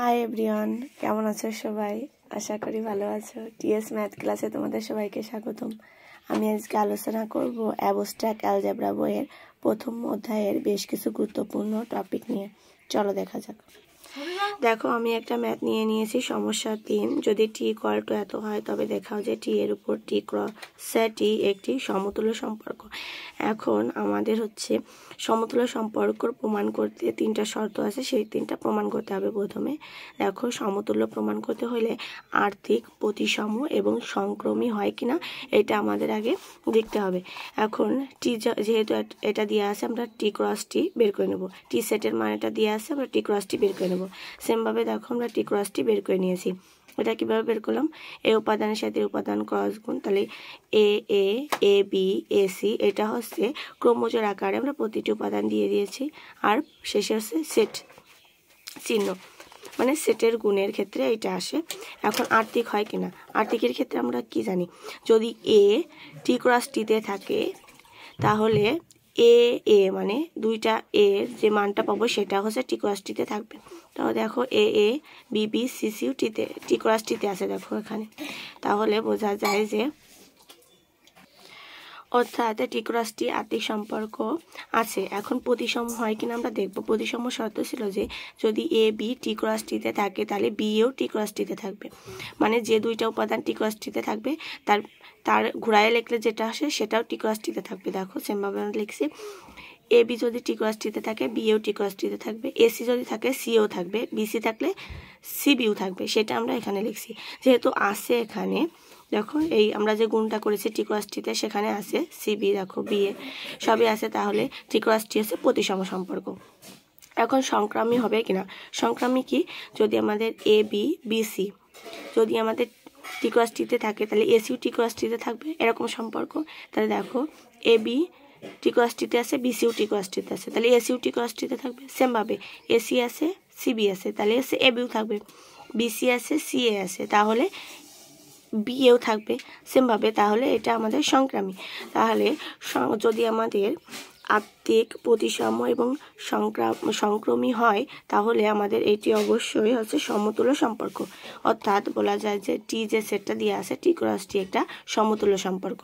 Hi everyone, কেমন আছো সবাই? আশা করি ভালো আছো। টিএস ম্যাথ ক্লাসে তোমাদের সবাইকে স্বাগতম। আমি আজকে আলোচনা করব অ্যাবস্ট্রাক্ট অ্যালজেব্রা বইয়ের প্রথম অধ্যায়ের বেশ কিছু গুরুত্বপূর্ণ টপিক নিয়ে। চলো দেখা যাক। দেখো, আমি একটা ম্যাথ নিয়ে নিয়েছি। সমস্যা 3, যদি টি ইকুয়াল টু এত হয় তবে দেখাও যে টি এর উপর টি ক্রস টি একটি সমতুল্য সম্পর্ক। এখন আমাদের হচ্ছে সমতুল্য সম্পর্ক প্রমাণ করতে 3টা শর্ত আছে, সেই 3টা প্রমাণ করতে হবে। প্রথমে দেখো, সমতুল্য প্রমাণ করতে হলে আর্থিক, প্রতিসম এবং সংক্রমী হয় কিনা এটা আমাদের আগে দেখতে হবে। এখন টি যেহেতু এটা দিয়ে আছে, আমরা টি ক্রস টি বের করে নেব। টি সেটের মানেটা দিয়ে আছে, আমরা টি ক্রস টি বের করে নেব। সেমভাবে দেখো, আমরা টি ক্রস টি বের করে নিয়েছি। এটা কিভাবে বের করলাম? এ উপাদানের সাথে উপাদান ক্রস গুণ, তাহলে এ এ, এ বি, এ সি, এটা হচ্ছে ক্রমজোড় আকারে আমরা প্রতিটি উপাদান দিয়ে দিয়েছি। আর শেষে হচ্ছে সেট চিহ্ন, মানে সেটের গুণের ক্ষেত্রে এটা আসে। এখন আর্থিক হয় কিনা, আর্থিকের ক্ষেত্রে আমরা কি জানি, যদি এ টি ক্রস টিতে থাকে তাহলে এ এ মানে দুইটা এ যে মানটা পাবো সেটা হচ্ছে টি ক্রস টিতে থাকবে। তাহলে দেখো এ এ, বি বি, সি সিও টিতে টি ক্রস টিতে আছে দেখো এখানে। তাহলে বোঝা যায় যে অর্থাৎ টি ক্রস টি আর্থিক সম্পর্ক আছে। এখন প্রতিসম হয় কিনা আমরা দেখবো। প্রতিসম শর্ত ছিল যে যদি এ বি টি ক্রস টিতে থাকে তাহলে বি এও টি ক্রস টিতে থাকবে, মানে যে দুইটা উপাদান টি ক্রস টিতে থাকবে তার ঘুরায় লিখলে যেটা আসে সেটাও টি ক্রস টিতে থাকবে। দেখো সেমভাবে আমরা লিখছি, এ বি যদি টি ক্রস টিতে থাকে বিও টি ক্রস টিতে থাকবে, এসি যদি থাকে সিও থাকবে, বিসি থাকলে সিবিও থাকবে। সেটা আমরা এখানে লিখছি। যেহেতু আছে এখানে দেখো, এই আমরা যে গুণটা করেছি টি ক্রস টিতে সেখানে আছে সিবি, দেখো বি এ সবই আছে, তাহলে টি ক্রস টি হচ্ছে প্রতিসম সম্পর্ক। এখন সংক্রামী হবে কিনা, সংক্রামী কি, যদি আমাদের এ বি বিসি যদি আমাদের টি ক্রস টিতে থাকে তাহলে এসিও টি ক্রস টিতে থাকবে, এরকম সম্পর্ক। তাহলে দেখো এ বি টি ক্রস টিতে আছে, বিসিও টি ক্রস টিতে আছে, তাহলে এসিও টি ক্রস টিতে থাকবে। সেমভাবে এসি আছে, সিবি আছে, তাহলে এসে এবিও থাকবে, বিসি আছে, সিএ আছে, তাহলে বিএও থাকবে সেমভাবে। তাহলে এটা আমাদের সংক্রামী। তাহলে যদি আমাদের আর্থিক, প্রতিসম এবং সংক্রমী হয় তাহলে আমাদের এটি অবশ্যই হচ্ছে সমতুল্য সম্পর্ক। অর্থাৎ বলা যায় যে টি যে সেটটা দিয়ে আছে টি ক্রস টি একটা সমতুল্য সম্পর্ক।